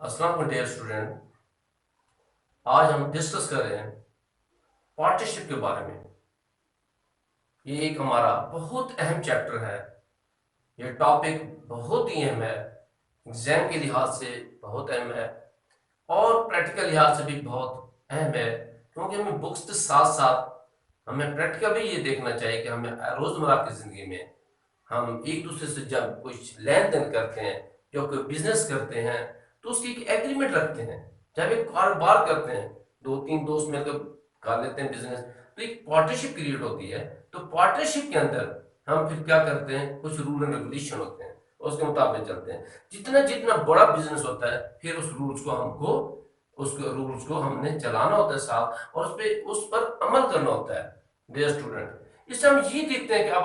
अस्सलाम वालेकुम dear student. आज हम डिस्कस कर रहे हैं पार्टनरशिप के बारे में। ये एक हमारा बहुत अहम चैप्टर है। ये टॉपिक बहुत ही अहम है, एग्जाम के लिहाज से बहुत अहम है और प्रैक्टिकल लिहाज से भी बहुत अहम है, क्योंकि हमें बुक्स के साथ साथ हमें प्रैक्टिकल भी ये देखना चाहिए कि हमें रोजमर्रा की जिंदगी में हम एक दूसरे से जब कुछ लेन देन करते हैं, जब कोई बिजनेस करते हैं, तो उसकी एक एग्रीमेंट रखते हैं। जब एक कारोबार करते हैं, दो तीन दोस्त मिलकर कर लेते हैं बिजनेस, तो एक पार्टनरशिप क्रिएट होती है। तो पार्टनरशिप के अंदर हम फिर क्या करते हैं, कुछ रूल एंड रेगुलेशन होते हैं, उसके मुताबिक चलते हैं। जितना जितना बड़ा बिजनेस होता है, फिर उस रूल्स को हमको उसके रूल्स को हमने चलाना होता है साथ, और उस पर अमल करना होता है डियर स्टूडेंट। इससे हम ये देखते हैं कि अब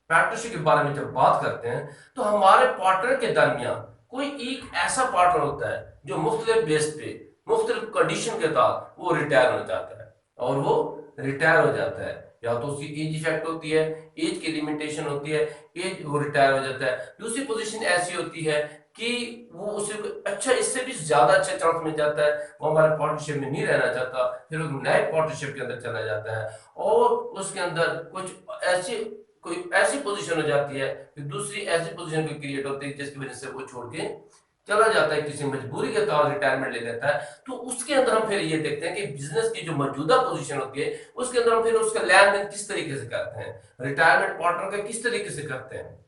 पार्टनरशिप के बारे में जब बात करते हैं, तो हमारे पार्टनर के दरमियान कोई एक ऐसा पार्टनर होता है जो मुख्तलिफ बेस पे मुख्तलिफ कंडीशन के तहत वो रिटायर हो जाता है, और वो रिटायर हो जाता है। या तो उसकी एज इफेक्ट होती है, एज की लिमिटेशन होती है, एज वो रिटायर हो जाता है। दूसरी पोजीशन ऐसी होती है कि वो उसे अच्छा, इससे भी ज्यादा अच्छा चांस मिल जाता है, वो हमारे पार्टनरशिप में नहीं रहना चाहता, फिर वो नए पार्टनरशिप के अंदर चला जाता है। और उसके अंदर कुछ ऐसी कोई ऐसी पोजीशन हो जाती है, फिर दूसरी ऐसी पोजीशन भी क्रिएट होती है जिसकी वजह से वो छोड़ के चला जाता है, किसी मजबूरी के तौर रिटायरमेंट ले लेता है। तो उसके अंदर हम फिर ये देखते हैं कि बिजनेस की जो मौजूदा पोजीशन होती है, उसके अंदर हम फिर उसका लेन देन किस तरीके से करते हैं, रिटायरमेंट पार्टनर का किस तरीके से करते हैं।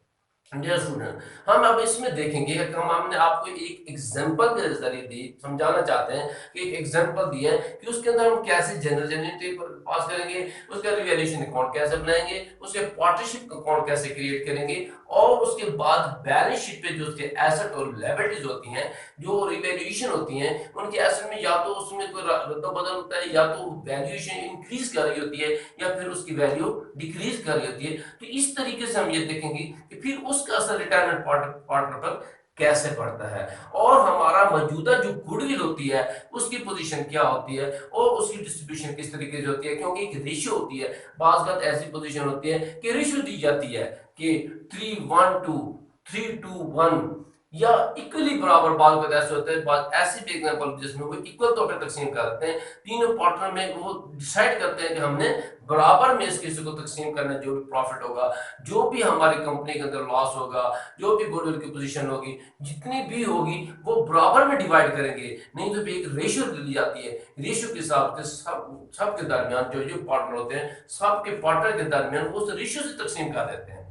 डियर स्टूडेंट, हम अब इसमें देखेंगे कि हमने आपको एक एग्जांपल के जरिए दी समझाना चाहते हैं कि एक एग्जांपल दिया है कि उसके अंदर हम कैसे जनरल जेन्युइनिटी पास करेंगे, उसका रिवैल्यूएशन अकाउंट कैसे बनाएंगे, उसके पार्टनरशिप अकाउंट कैसे क्रिएट करेंगे, और उसके बाद बैलेंस शीट पे जो उसके एसेट और लायबिलिटीज होती हैं, जो रिवैल्यूएशन होती हैं, उनके एसेट में या तो उसमें कोई रद्द-बदल होता है, या तो वैल्यूएशन इंक्रीज कर रही होती है, या फिर उसकी वैल्यू डिक्रीज कर रही होती है। तो इस तरीके से हम ये देखेंगे कि फिर उसका असर रिटायरमेंट पार्टनर पर कैसे पड़ता है, और हमारा मौजूदा जो गुडविल होती है उसकी पोजीशन क्या होती है, और उसकी डिस्ट्रीब्यूशन किस तरीके से होती है। क्योंकि एक रेशियो होती है, बात ऐसी पोजीशन होती है कि रेशियो दी जाती है कि 3:1 3:1, या इक्वली बराबर। बात ऐसे होते हैं, बात ऐसी भी एग्जांपल जिसमें वो इक्वल तौर पर तकसीम कर देते हैं, तीनों पार्टनर में वो डिसाइड करते हैं कि हमने बराबर में इस किसी को तकसीम करना है। जो भी प्रॉफिट होगा, जो भी हमारी कंपनी के अंदर लॉस होगा, जो भी गुडविल की पोजीशन होगी, जितनी भी होगी वो बराबर में डिवाइड करेंगे। नहीं तो भी एक रेशियो ली जाती है, रेशियो के हिसाब से सब के दरमियान जो जो पार्टनर होते हैं, सबके पार्टनर के दरमियान उस रेशियो से तकसीम कर देते हैं।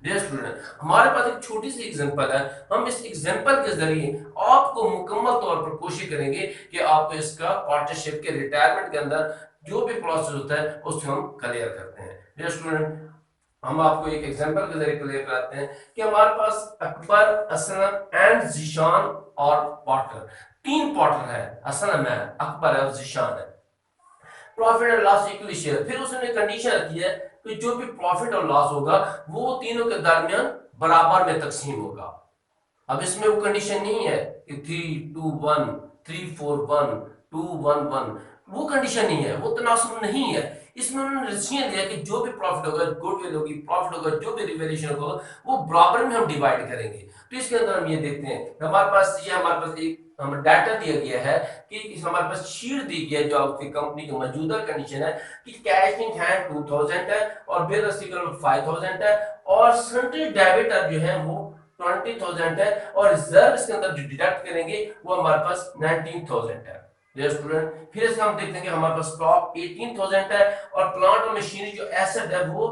डियर स्टूडेंट, हमारे पास एक छोटी सी एग्जांपल है। हम इस एग्जांपल के जरिए आपको मुकम्मल तौर पर कोशिश करेंगे कि आपको इसका पार्टनरशिप के रिटायरमेंट के अंदर जो भी प्रोसेस होता है उसको हम क्लियर करते हैं। डियर स्टूडेंट, हम आपको एक एग्जांपल के जरिए क्लियर कराते हैं कि हमारे पास अकबर, असलम एंड जीशान और पॉटर, तीन पॉटर है। असलम है, अकबर है और जीशान है। Profit and loss equally share. फिर उसने कंडीशन रखी है कि जो भी प्रॉफिट और लॉस होगा वो तीनों के दरमियान बराबर में तकसीम होगा। अब इसमें वो कंडीशन नहीं है कि 3:1 3:4 2:1 वो कंडीशन नहीं है, वो तनासब नहीं है। इसमें उन्होंने रिस्क दिया कि जो भी प्रॉफिट होगा, गुडविल होगी, प्रॉफिट होगा, जो भी रिवैल्यूएशन होगा, वो बराबर में हम डिवाइड करेंगे। तो इसके अंदर हम ये देखते हैं, हमारे पास एक हमें डाटा दिया गया है कि हमारे पास शीट दी गई है जो आपकी कंपनी की मौजूदा कंडीशन है कि कैश इन हैंड 2000 है, और बिल रिसीवेबल 5000 है, और सन्ड्री डेबिटर जो है वो 20,000 है, और रिजर्व इसके अंदर जो डिडक्ट करेंगे वो हमारे पास 19,000 है। डियर स्टूडेंट, फिर इसका हम देखते हैं कि हमारे पास स्टॉक 18,000 है, और प्लांट और मशीनरी जो एसेट है वो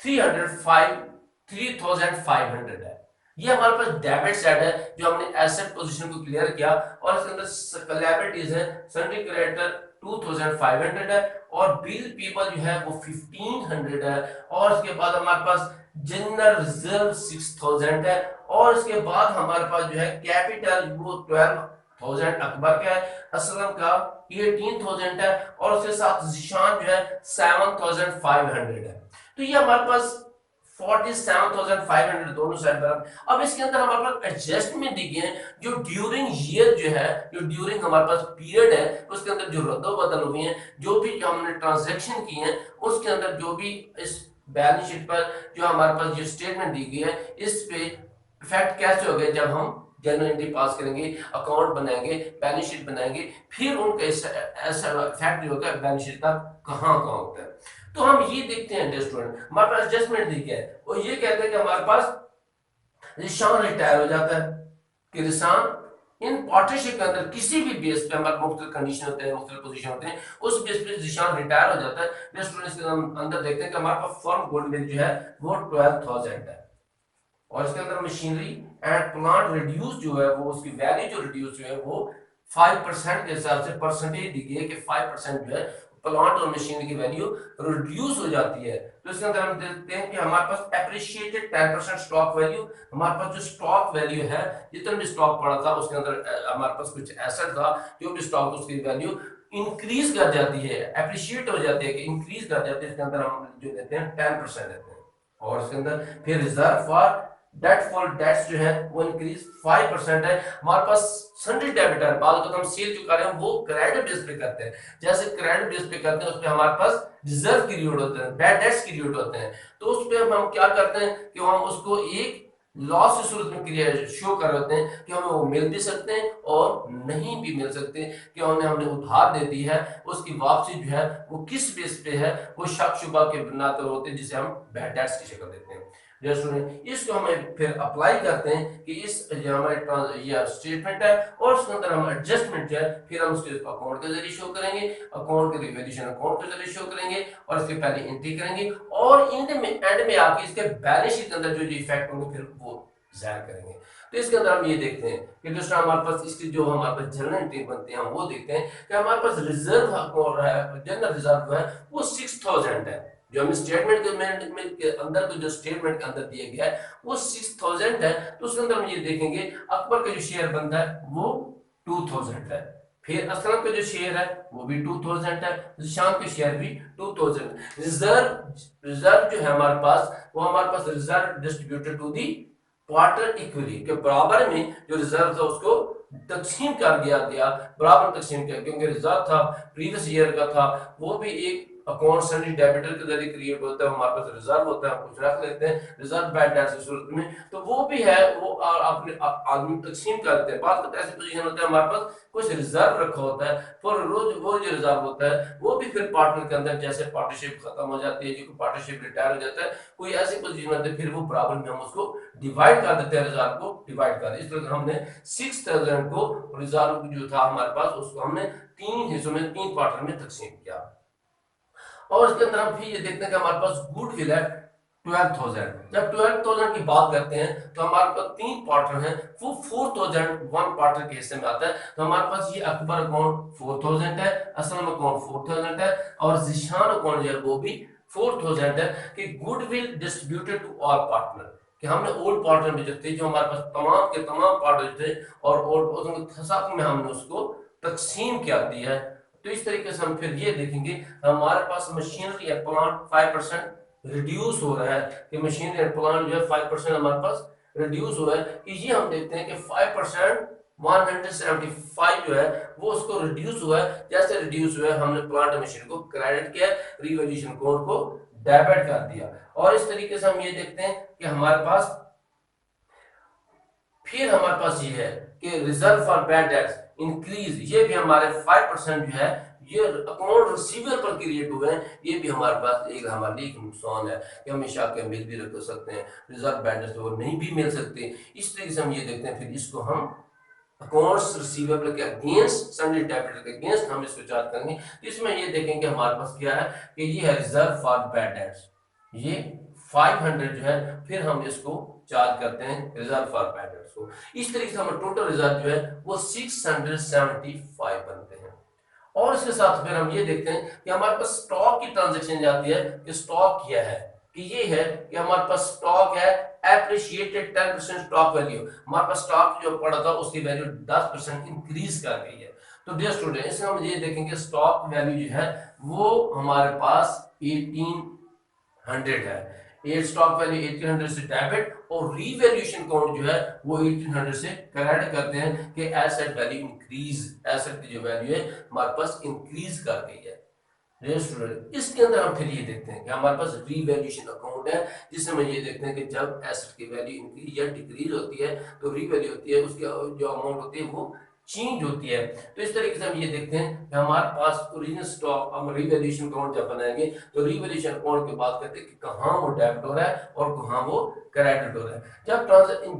3,500 है। ये हमारे पास डेबिट साइड है जो हमने एसेट पोजीशन को क्लियर किया, और इसके अंदर लायबिलिटीज है, सन्ड्री क्रेडिटर 2,500 है, और बिल पीबल जो है वो 1,500 है, और इसके बाद हमारे पास जनरल रिजर्व 6,000 है, और इसके बाद हमारे पास जो है कैपिटल वो 12,000 अकबर का है, असलम का 18,000 है, और उसके साथ जिशान जो है 7,500 है। तो ये हमारे पास 47,500 दोनों साइड पर। अब इसके अंदर हमारे पास एडजस्टमेंट दी गई है जो ड्यूरिंग ईयर जो है, जो ड्यूरिंग हमारे पास पीरियड है, उसके अंदर जो रद्द बदल हुई है, जो भी हमने ट्रांजैक्शन की है, उसके अंदर जो भी इस बैलेंस शीट पर जो हमारे पास जो स्टेटमेंट दी गई है, इस पे इफेक्ट कैसे हो गया जब हम जनरल एंट्री पास करेंगे, अकाउंट बनाएंगे, बैलेंस शीट बनाएंगे, फिर उनका ऐसा इफेक्ट जो होगा बैलेंस शीट का कहाँ कहाँ होता है। तो हम ये देखते हैं स्टूडेंट, हमारे पास एडजस्टमेंट दी है और ये कहते हैं कि हमारे पास रिशान रिटायर हो जाता है कि रिशान इन पार्टनरशिप के अंदर किसी भी बेस पे हमारे मुख्तलिफ कंडीशन होते हैं, मुख्तलिफ पोजीशन होते हैं, उस बेस पे रिशान रिटायर हो जाता है। स्टूडेंट्स के अंदर देखते हैं कि हमारे पास फर्म गोल्डविल जो है वो 12,000 है और इसके अंदर मशीनरी एंड प्लांट रिड्यूस जो है वो उसकी वैल्यू जो रिड्यूस जो है वो 5% के हिसाब से परसेंटेज दी गई है कि 5% जो है प्लांट और मशीनरी की वैल्यू रिड्यूस हो जाती है। तो इसके अंदर हम देखते हैं कि हमारे पास एप्रिशिएटेड 10% स्टॉक वैल्यू, हमारे पास जो स्टॉक वैल्यू है जितना भी स्टॉक पड़ा था उसके अंदर हमारे पास कुछ एसेट था, जो भी स्टॉक उसकी वैल्यू इंक्रीज कर जाती है, एप्रिशिएट हो जाती है कि इंक्रीज कर जाती है। इसके अंदर हम जो देते हैं 10% देते हैं और इसके अंदर फिर reserve for date for dates जो है वो इंक्रीज 5% है। हमारे पास सन्ड्री डेबिटर बाद तो हम सेल चुका रहे हैं वो क्रेडिट बेस पे करते हैं, जैसे क्रेडिट बेस पे करते हैं उस पे हमारे पास रिजर्व पीरियड होते हैं, बैड डेट्स पीरियड होते हैं। तो उस पे हम क्या करते हैं कि हम उसको एक लॉस की सूरत में क्लियर शो कर होते हैं कि हमें वो मिल भी सकते हैं और नहीं भी मिल सकते, कि हमने उधार दे दी है उसकी वापसी जो है वो किस बेस पे है, वो शक शुबा के बिना तो होते हैं जिसे हम बैड डेट्स की शक्ल देते हैं। इसको हमें फिर अप्लाई करते हैं कि इस जो हमारे ये स्टेटमेंट है और उसके अंदर हम एडजस्टमेंट जो है फिर हम उसके अकाउंट के जरिए शो करेंगे, अकाउंट के रिवैल्यूएशन अकाउंट के जरिए शो करेंगे और इसके पहले एंट्री करेंगे और एंड में आके इसके बैलेंस शीट के अंदर जो इफेक्ट होंगे फिर वो जाहिर करेंगे। तो इसके अंदर हम ये देखते हैं कि दूसरा हमारे पास इसकी जो हमारे पास जनरल एंट्री बनते हैं हम वो देखते हैं कि हमारे पास रिजर्व है, जनरल रिजर्व है वो 6,000 है, जो हमें स्टेटमेंट के अंदर तो जो स्टेटमेंट के अंदर दिया गया है वो 6,000 है। तो उसके अंदर हम ये देखेंगे अकबर का जो शेयर बनता है वो 2,000 है, फिर असलम का जो शेयर है वो भी 2,000 है, जिशान के शेयर भी 2,000। रिजर्व जो है हमारे पास वो हमारे पास reserve distributed to the quarter equally के बराबर में जो रिजर्व था उसको तकसीम कर दिया गया, बराबर तकसीम किया, क्योंकि रिजर्व था प्रीवियस ईयर का था वो भी एक अकाउंट सन्ड्री डेबिटर के जरिए क्रिएट होता है, हमारे पास रिजर्व होता है, हम कुछ रख लेते हैं रिजर्व बैड डेट्स की सूरत में, तो वो भी है वो अपने आदमी तकसीम करते हैं। बात करते ऐसी पोजीशन होता है हमारे पास कुछ रिजर्व रखा होता है, फिर रोज वो जो रिजर्व होता है वो भी फिर पार्टनर के अंदर जैसे पार्टनरशिप खत्म हो जाती है, जो पार्टनरशिप रिटायर हो जाता है, कोई ऐसी पोजीशन होती है फिर वो बराबर में हम उसको डिवाइड कर देते हैं, रिजर्व को डिवाइड कर, इस तरह हमने 6,000 को रिजर्व जो था हमारे पास उसको हमने 3 हिस्सों में 3 पार्टनर में तकसीम किया। और उसके अंदर हम फिर ये देखते हैं कि हमारे पास गुडविल है 12,000। जब 12,000 की बात करते हैं तो हमारे पास 3 पार्टनर हैं, वो 4,000 वन पार्टनर के हिस्से में आता है। तो हमारे पास ये अकबर अकाउंट 4,000 है, असलम अकाउंट 4,000 है और जिशान अकाउंट जो है वो भी 4,000 है। कि goodwill distributed to all partner, कि हमने ओल्ड पार्टनर में जो थे जो हमारे पास तमाम के तमाम पार्टनर थे और ओल्ड में हमने उसको तकसीम किया दी है। तो इस तरीके से हम फिर ये देखेंगे हमारे पास मशीनरी या प्लांट 5% रिड्यूस हो रहा है, कि मशीनरी या प्लांट जो है 5% हमारे पास रिड्यूस हो रहा है, कि ये हम देखते हैं कि 5% 175 जो है वो उसको रिड्यूस हुआ है। जैसे रिड्यूस हुआ है हमने प्लांट मशीन को क्रेडिट किया, रिवैल्यूएशन कोड को डेबिट कर दिया और इस तरीके से हम ये देखते हैं कि हमारे पास फिर हमारे पास ये है कि reserve for bad debts increase, ये भी हमारे 5% जो है ये अकाउंट रिसीवेबल पर क्रिएट हुए हैं, ये भी हमारे पास एक हमारे लिए एक नुकसान है कि हमेशा के मिल भी रख सकते हैं, रिजर्व बैड डेट्स वो नहीं भी मिल सकते। इस तरीके से हम ये देखते हैं फिर इसको हम अकाउंट्स रिसीवेबल के अगेंस्ट सन्ड्री डेबिटर के अगेंस्ट हम इसको चार्ज करेंगे। इसमें ये देखेंगे हमारे पास क्या है कि ये है रिजर्व फॉर बैड डेट्स, ये 500 जो है फिर हम इसको चार्ज करते हैं रिजर्व फॉर बैड डेट्स को। इस तरीके से हमारा टोटल रिजर्व जो है वो 675 बनते हैं। और इसके साथ फिर हम ये देखते हैं कि हमारे पास स्टॉक की ट्रांजैक्शन जाती है कि स्टॉक क्या है, कि ये है कि हमारे पास स्टॉक है एप्रिशिएटेड 10% स्टॉक वैल्यू, हमारे पास स्टॉक जो पड़ा था उसकी वैल्यू 10% इंक्रीज कर गई है। तो डियर स्टूडेंट इसमें हम ये देखेंगे स्टॉक वैल्यू जो है वो हमारे पास 1800 है, एट स्टॉक वैल्यू 1800 से डेबिट और रीवैल्यूएशन काउंट जो है वो 1800 से क्रेडिट करते हैं कि एसेट वैल्यू इंक्रीज, एसेट की जो वैल्यू है हमारे पास इंक्रीज कर गई है। डियर स्टूडेंट, इसके अंदर हम फिर ये देखते हैं कि हमारे पास रीवैल्यूएशन अकाउंट है, जिसमें हम ये देखते हैं कि जब एसेट की वैल्यू इंक्रीज या डिक्रीज होती है तो रीवैल्यू होती है, उसकी जो अमाउंट होती है वो चेंज होती है। तो इस तरीके से हम ये देखते हैं कि हमारे पास ओरिजिनल स्टॉक, हम रीवैल्यूएशन अकाउंट जब बनाएंगे तो रीवैल्यूएशन अकाउंट की बात करते हैं कि कहाँ वो डेबिटर है और कहाँ वो क्रेडिटर है। जब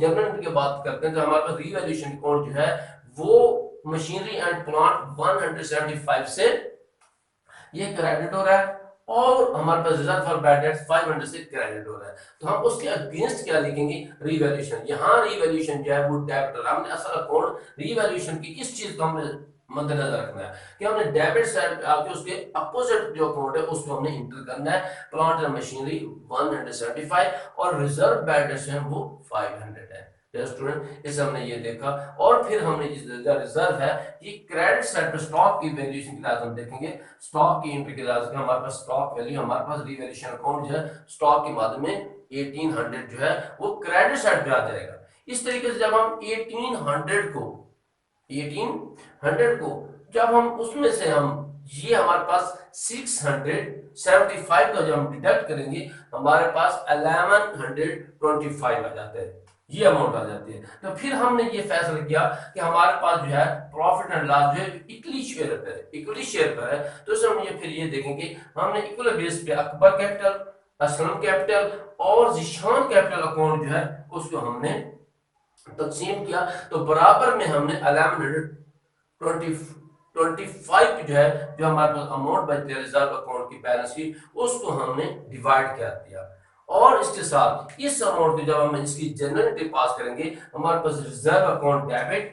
जनरल एंट्री की बात करते हैं तो हमारे पास रीवैल्यूएशन अकाउंट जो है वो मशीनरी एंड प्लांट 175 से ये क्रेडिटर है, और हमारे पास रिजर्व फॉर बैड डेट्स 500 से क्रेडिटर है। तो हम उसके अगेंस्ट क्या लिखेंगे? रीवैल्यूएशन। यहाँ रीवैल्यूएशन जो है वो डेबिटर, हमने असल अकाउंट रीवैल्यूएशन की इस चीज को हमने मद्देनजर रखना है कि हमने डेबिट साइड पे आके उसके अपोजिट जो अकाउंट है उसको हमने इंटर करना है। प्लांट एंड मशीनरी 175 और रिजर्व बैड डेट्स है वो 500 है। स्टूडेंट, इसे हमने ये देखा, और फिर हमने रिजर्व है ये क्रेडिट साइड पे स्टॉक की वैल्यूएशन के लिए हम देखेंगे। स्टॉक की एंट्री के लिए हमारे पास स्टॉक वैल्यू, हमारे पास रीवैल्यूएशन अकाउंट जो है स्टॉक के बाद में 1800 जो है वो क्रेडिट साइड पे आ जाएगा। इस तरीके से जब हम 1800 को जब हम उसमें से हम ये हमारे पास 675 का जब हम डिडक्ट करेंगे हमारे पास 1125 आ जाता है, ये अमाउंट आ जाती है। तो फिर हमने ये फैसला किया कि हमारे पास जो है प्रॉफिट एंड लॉस जो है इक्वली शेयर पर है। तो इसमें हम ये फिर ये देखेंगे, हमने इक्वल बेस पे अकबर कैपिटल, असलम कैपिटल और जिशान कैपिटल अकाउंट जो है उसको हमने तकसीम किया। तो बराबर में हमने 1125 जो है जो हमारे पास अमाउंट बचती है रिजर्व अकाउंट की बैलेंस की, उसको हमने डिवाइड कर दिया। और इसके साथ इस अमाउंट को जब हम इसकी जनरल एंट्री पास करेंगे हमारे पास रिजर्व अकाउंट डेबिट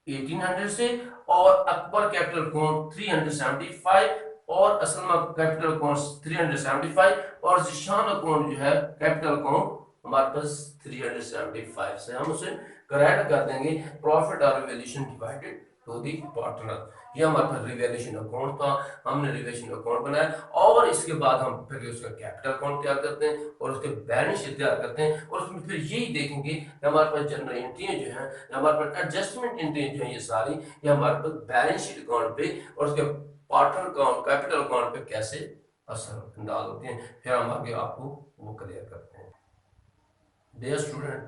1800 से, और अकबर कैपिटल अकाउंट 375 और असलमा कैपिटल अकाउंट 375 और जिशान अकाउंट जो है कैपिटल अकाउंट हमारे पास 375 से हम उसे करेक्ट कर देंगे। प्रॉफिट और revaluation divided to the partner, ये हमारे पास रिवैल्यूएशन अकाउंट था। हमने रिवैल्यूएशन अकाउंट बनाया और इसके बाद हम फिर उसका कैपिटल अकाउंट तैयार करते हैं और उसके बैलेंस शीट तैयार करते हैं, और उसमें फिर यही देखेंगे कि हमारे पास जनरल एंट्री जो है, हमारे पास एडजस्टमेंट एंट्री जो है ये सारी, ये हमारे पास बैलेंस शीट अकाउंट पे और उसके पार्टनर अकाउंट कैपिटल अकाउंट पे कैसे असर अंदाज होती हैं। फिर हम आगे आपको वो क्लियर करते हैं। डियर स्टूडेंट,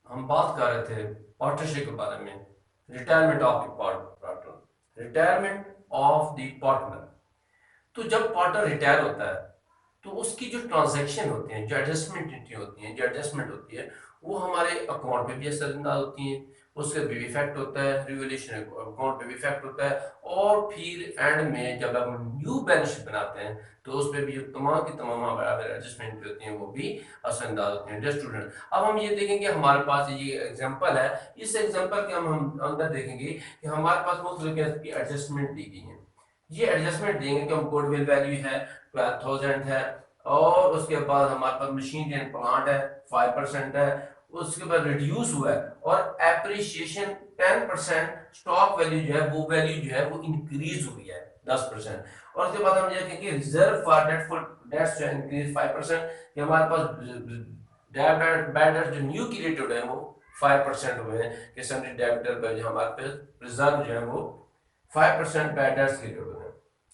हम बात कर रहे थे पार्टनरशिप के बारे में, retirement of the partner, retirement of the partner. तो जब पार्टनर रिटायर होता है तो उसकी जो ट्रांजैक्शन होते हैं, जो एडजस्टमेंट एंट्री होती है, जो एडजस्टमेंट होती है वो हमारे अकाउंट पे भी असरअंदाज होती हैं, उसका भी इफेक्ट होता है, रिवैल्यूएशन अकाउंट पे भी इफेक्ट होता है, और फिर एंड में जब हम न्यू बैलेंस शीट बनाते हैं तो उस पर भी जो तमाम की तमाम एडजस्टमेंट होती हैं वो भी असरअंदाज होती हैं। स्टूडेंट, अब हम ये देखेंगे हमारे पास ये एग्जांपल है, इस एग्जांपल के हम अंदर देखेंगे कि हमारे पास मुख्तलिफ की एडजस्टमेंट दी गई है। ये एडजस्टमेंट देंगे कि हम गुडविल वैल्यू है 12,000 है, और उसके बाद हमारे पास मशीन एंड प्लांट है 5% है, उसके बाद रिड्यूस हुआ है, और एप्रिसिएशन 10%, स्टॉक वैल्यू जो है वो वैल्यू जो है वो इंक्रीज हुई है 10%, और उसके बाद हम ये देखेंगे रिजर्व फॉर डेटफुल डेट्स जो इंक्रीज 5%, कि हमारे पास बैड डेट जो न्यू क्रिएटेड है वो 5% हुए हैं, कि सन्डी डेबिटर पे जो हमारे पास रिजर्व जो है वो 5% बैड डेट्स क्रिएटेड हुए हैं।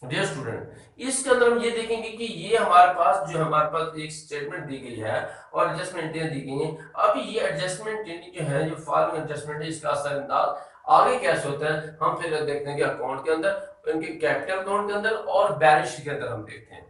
डियर स्टूडेंट, इसके अंदर हम ये देखेंगे कि ये हमारे पास जो हमारे पास एक स्टेटमेंट दी गई है और एडजस्टमेंट दी गई है। अब ये एडजस्टमेंट जो है, जो फॉलोइंग एडजस्टमेंट है, इसका असरअंदाज आगे कैसे होता है हम फिर देखते हैं कि अकाउंट के अंदर, उनके कैपिटल अकाउंट के अंदर और बैलेंस शीट के अंदर हम देखते हैं।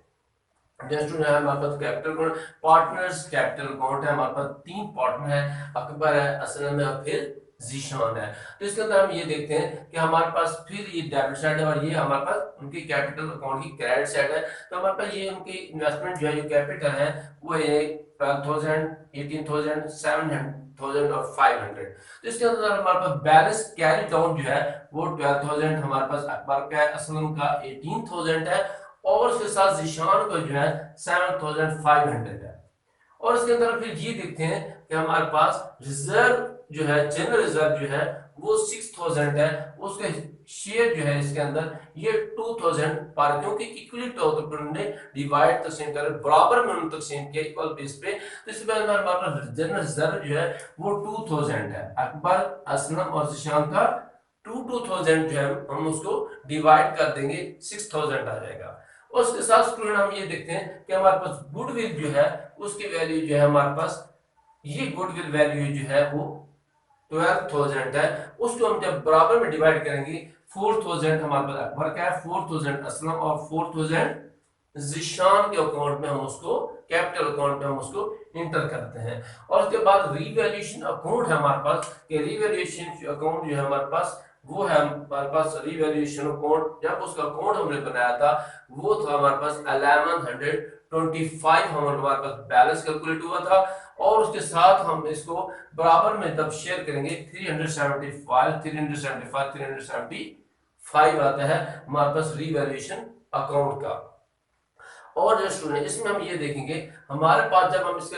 स्टूडेंट है हमारे पास capital account, partners capital account है, हमारे पास 3 पार्टनर है, अकबर है, असलम है और फिर जीशान है। तो इसके अंदर हम ये देखते हैं कि हमारे पास फिर ये डेबिट साइड है और ये हमारे पास उनकी कैपिटल अकाउंट की क्रेडिट साइड है। तो हमारे पास ये उनकी इन्वेस्टमेंट जो है, जो कैपिटल है वो है 12,000, 18,000, 7,000 और 500। तो इसके अंदर हमारे पास बैलेंस कैरी डाउन जो है वो 12,000 हमारे पास अकबर का है, असलम का 18,000 है, और उसके साथ जीशान का जो है 7,500 है। और इसके अंदर फिर ये देखते हैं कि हमारे पास रिजर्व जो है, जनरल रिजर्व जो है वो 6,000 है, उसका शेयर जो है इसके अंदर ये 2,000 पर, क्योंकि इक्वली तौर पर उन्होंने डिवाइड तकसीम कर बराबर में उन्होंने तकसीम किया इक्वल बेस पे। तो इसके बाद हमारा जनरल रिजर्व जो है वो 2,000 है, अकबर, असलम और जिशान का 2,000 जो है हम उसको डिवाइड कर देंगे 6,000 आ जाएगा। और उसके साथ स्टूडेंट हम ये देखते हैं कि हमारे पास गुडविल जो है उसकी वैल्यू जो है हमारे पास, ये गुडविल वैल्यू जो है वो 12,000 है। उसको हम जब बराबर में डिवाइड करेंगे, 4,000 हमारे पास अकबर का है, 4,000 असलम और 4,000 जिशान के अकाउंट में हम उसको, कैपिटल अकाउंट में हम उसको इंटर करते हैं। और उसके बाद रीवैल्यूएशन अकाउंट है हमारे पास, कि रीवैल्यूएशन अकाउंट जो है हमारे पास वो है हमारे पास रीवैल्यूएशन अकाउंट। जब उसका अकाउंट हमने बनाया था वो था हमारे पास 1125 हमारे पास बैलेंस कैलकुलेट हुआ था। और उसके साथ हम इसको बराबर में जब शेयर करेंगे 375 आता है हमारे पास रीवैल्यूएशन अकाउंट का। और जो स्टूडेंट इसमें हम ये देखेंगे हमारे पास जब हम इसका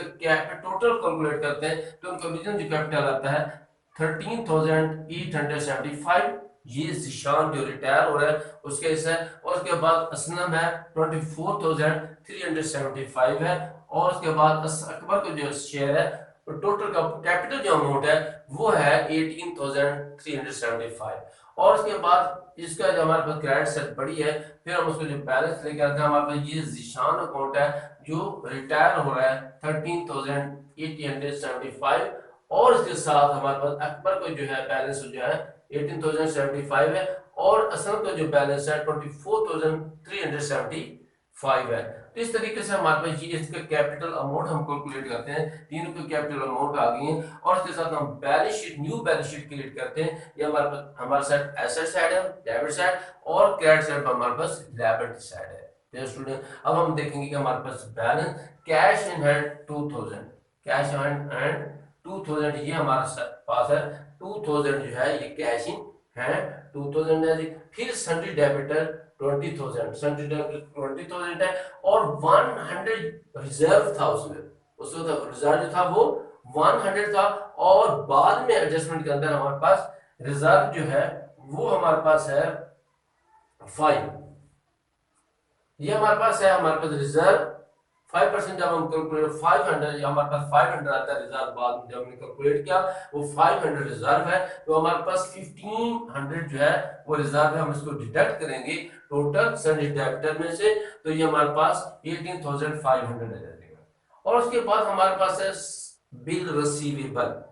टोटल कैलकुलेट करते हैं तो उनका विजन जो कैपिटल आता है 13,875, ये जिशान जो रिटायर हो रहा है उसके हिस्सा है। और उसके बाद असलम है 24,375 है। और उसके बाद अकबर का जो शेयर है टोटल का कैपिटल जो अमाउंट है वो है 18,375। और उसके बाद इसका जो हमारे पास क्रेडिट सेट बड़ी है, फिर हम उसको जो बैलेंस लेके आते हैं हमारे पास ये जिशान अकाउंट है जो रिटायर हो रहा है 13,875। और इसके साथ हमारे पास अकबर को जो है बैलेंस जो है 18,075 है। और असलम का जो बैलेंस है 24,375 है। तो इस तरीके से हमारे पास ये इसका कैपिटल अमाउंट हम कैलकुलेट करते हैं, तीनों के कैपिटल अमाउंट आ गई हैं। और इसके साथ हम balance sheet, new balance sheet create करते हैं। ये हमारे साइड एसेट साइड है, डेबिट साइड, और क्रेडिट साइड पर हमारे पास लायबिलिटी साइड है। तो स्टूडेंट अब हम देखेंगे कि हमारे पास balance cash in hand 2000, cash in hand 2000 ये हमारे पास है। 2000 जो है ये कैश इन हैंड 2000 है। फिर सन्ड्री डेबिटर 20,000, सन्ड्री डेबिटर 20,000 है। और 100 रिजर्व था उसमें, उसको रिजर्व जो था वो 100 था। और बाद में एडजस्टमेंट के अंदर हमारे पास रिजर्व जो है वो हमारे पास है 5, ये हमारे पास है। हमारे पास रिजर्व 5% जब हम कैलकुलेट 500, हमारे पास 500 आता है रिजर्व, बाद में जब हमने कैलकुलेट किया वो 500 रिजर्व है। तो हमारे पास 1500 जो है वो रिजर्व है, हम इसको डिडक्ट करेंगे टोटल सन्ड्री डेबिटर में से, तो ये हमारे पास 18,500 आ जाएगा। और उसके बाद हमारे पास है बिल रिसीवेबल,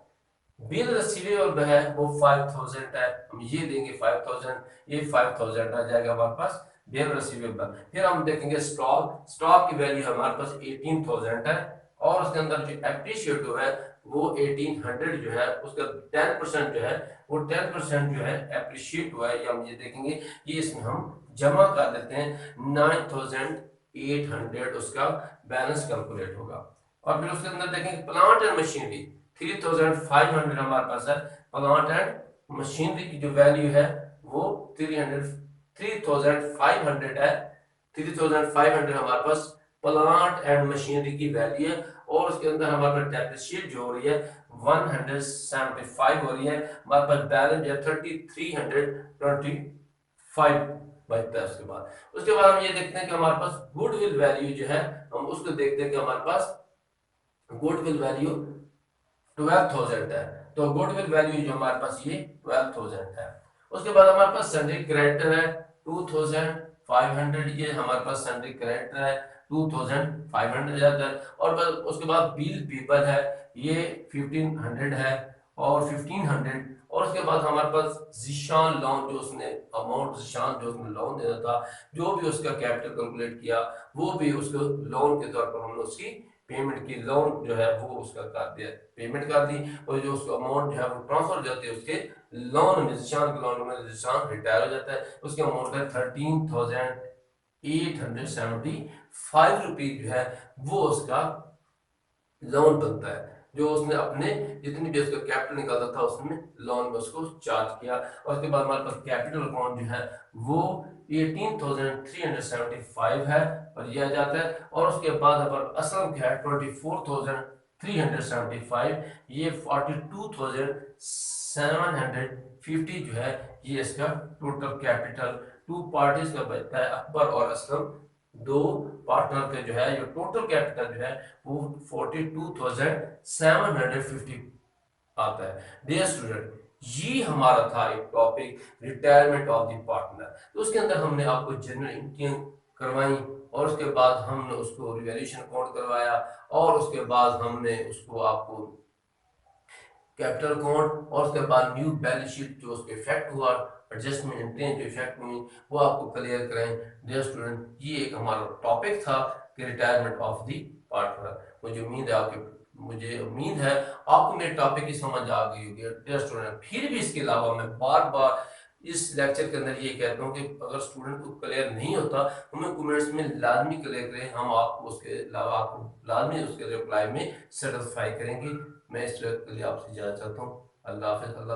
बिल रिसीवेबल है वो 5,000 है, हम ये देंगे 5,000, ये 5,000 आ जाएगा हमारे पास बिल रिसीवेबल। फिर हम देखेंगे स्टॉक, स्टॉक की वैल्यू हमारे पास 18,000 है। और उसके अंदर जो एप्रिशिएट हुआ है वो 1800 जो है, उसका 10% जो है वो 10% जो है एप्रिशिएट हुआ है, ये हम ये देखेंगे। ये इसमें हम जमा कर देते हैं 9,800 उसका बैलेंस कैलकुलेट होगा। और फिर उसके अंदर देखेंगे प्लांट एंड मशीनरी 3,500 हमारे पास है। प्लांट एंड मशीनरी की जो वैल्यू है वो 3,500 है। 3,500 हमारे पास प्लांट एंड मशीनरी की वैल्यू है। और उसके अंदर हमारे पास डेप्रिसिएट जो हो रही है 175 हो रही है। हमारे पास बैलेंस है 3,325 बचता है। उसके बाद हम ये देखते हैं कि हमारे पास गुडविल वैल्यू जो है, हम उसको देखते हैं कि हमारे पास गुडविल वैल्यू 12,000 है। तो गुडविल वैल्यू जो हमारे पास ये 12,000 है। उसके बाद हमारे पास सन्ड्री क्रेडिटर है 2,500, ये हमारे पास सन्ड्री क्रेडिटर है 2,500 जाता है। और उसके बाद बिल पीपल है ये 1,500 है और 1,500। और उसके बाद हमारे पास जिशान लोन, जो उसने अमाउंट जिशान जो उसने लोन देना था, जो भी उसका कैपिटल कैलकुलेट किया वो भी उसको लोन के तौर पर हमने उसकी पेमेंट की, लोन जो है वो उसका कर दिया, पेमेंट कर दी। और जो उसका अमाउंट जो है वो ट्रांसफर हो जाती है उसके लोन में, जिशान के लोन में, जिशान रिटायर हो जाता है। उसके अमाउंट है 13,875 रुपीज जो है वो उसका लोन बनता है, जो उसने अपने जितनी भी उसका कैपिटल निकाला था उसने लोन में उसको चार्ज किया। और उसके बाद हमारे पास कैपिटल अकाउंट जो है वो 18,375 है और यह आ जाता है। और उसके बाद हमारे असलम क्या है 24,375, ये 42,750 जो है ये इसका टोटल कैपिटल। टू पार्टीज का बचता है, अकबर और असलम दो पार्टनर का जो है ये टोटल कैपिटल जो है वो 42,750 आता है। डियर स्टूडेंट, ये हमारा था एक topic retirement of the partner. तो उसके अंदर हमने आपको जनरल एंट्रियां करवाई, और उसके बाद हमने उसको रिवैल्यूएशन अकाउंट करवाया, और उसके बाद हमने उसको आपको कैपिटल अकाउंट, और उसके बाद न्यू बैलेंस शीट जो उसके इफेक्ट हुआ, एडजस्टमेंट एंट्री जो इफेक्ट हुई, वो आपको क्लियर करें। डियर स्टूडेंट, ये एक हमारा टॉपिक था कि रिटायरमेंट ऑफ द पार्टनर। मुझे उम्मीद है आपको मेरे टॉपिक की समझ आ गई होगी। डियर स्टूडेंट, फिर भी इसके अलावा मैं बार बार इस लेक्चर के अंदर ये कहता हूँ कि अगर स्टूडेंट को क्लियर नहीं होता तो हमें कमेंट्स में लाजमी क्लियर करें, हम आपको उसके अलावा आपको लाजमी उसके रिप्लाई में सेटिस्फाई करेंगे। मैं इस के लिए आपसे इजाज़त चाहता हूँ। अल्लाह हाफिज़। अल्लाह